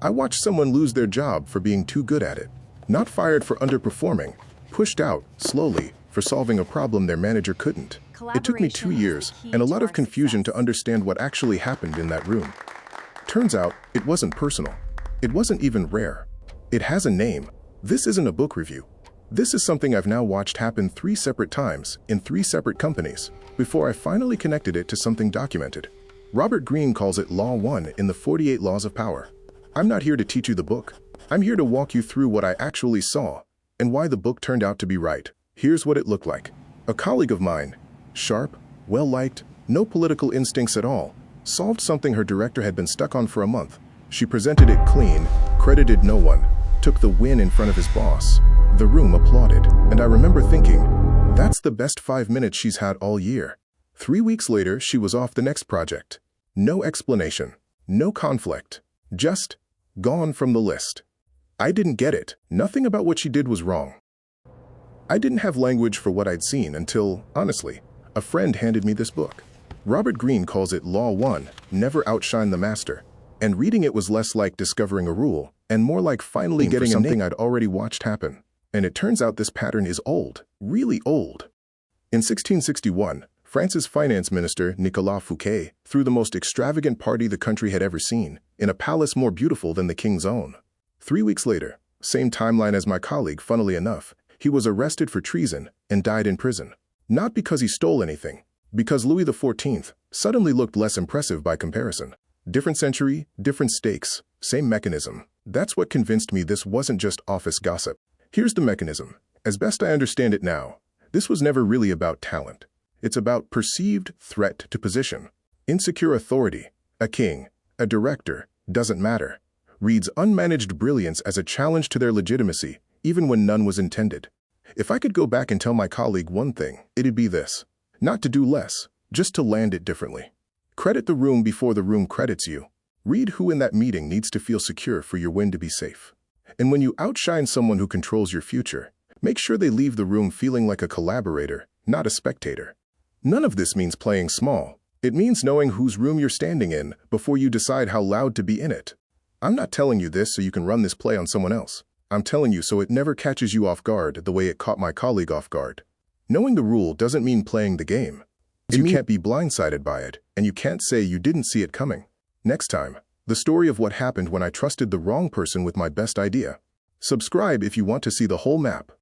I watched someone lose their job for being too good at it. Not fired for underperforming, pushed out, slowly, for solving a problem their manager couldn't. It took me 2 years and a lot of confusion to understand what actually happened in that room. Turns out, it wasn't personal. It wasn't even rare. It has a name. This isn't a book review. This is something I've now watched happen 3 separate times in 3 separate companies before I finally connected it to something documented. Robert Greene calls it Law 1 in the 48 Laws of Power. I'm not here to teach you the book. I'm here to walk you through what I actually saw and why the book turned out to be right. Here's what it looked like. A colleague of mine, sharp, well-liked, no political instincts at all, solved something her director had been stuck on for a month. She presented it clean, credited no one, took the win in front of his boss. The room applauded, and I remember thinking, that's the best 5 minutes she's had all year. 3 weeks later, she was off the next project. No explanation, no conflict, just gone from the list. I didn't get it. Nothing about what she did was wrong. I didn't have language for what I'd seen until, honestly, a friend handed me this book. Robert Greene calls it Law 1, Never Outshine the Master, and reading it was less like discovering a rule and more like finally getting something I'd already watched happen. And it turns out this pattern is old, really old. In 1661, France's finance minister, Nicolas Fouquet, threw the most extravagant party the country had ever seen, in a palace more beautiful than the king's own. 3 weeks later, same timeline as my colleague, funnily enough, he was arrested for treason and died in prison. Not because he stole anything, because Louis XIV suddenly looked less impressive by comparison. Different century, different stakes, same mechanism. That's what convinced me this wasn't just office gossip. Here's the mechanism. As best I understand it now, this was never really about talent. It's about perceived threat to position. Insecure authority, a king, a director, doesn't matter, reads unmanaged brilliance as a challenge to their legitimacy, even when none was intended. If I could go back and tell my colleague one thing, it'd be this. Not to do less, just to land it differently. Credit the room before the room credits you. Read who in that meeting needs to feel secure for your win to be safe. And when you outshine someone who controls your future, make sure they leave the room feeling like a collaborator, not a spectator. None of this means playing small. It means knowing whose room you're standing in before you decide how loud to be in it. I'm not telling you this so you can run this play on someone else. I'm telling you so it never catches you off guard the way it caught my colleague off guard. Knowing the rule doesn't mean playing the game. You can't be blindsided by it, and you can't say you didn't see it coming. Next time, the story of what happened when I trusted the wrong person with my best idea. Subscribe if you want to see the whole map.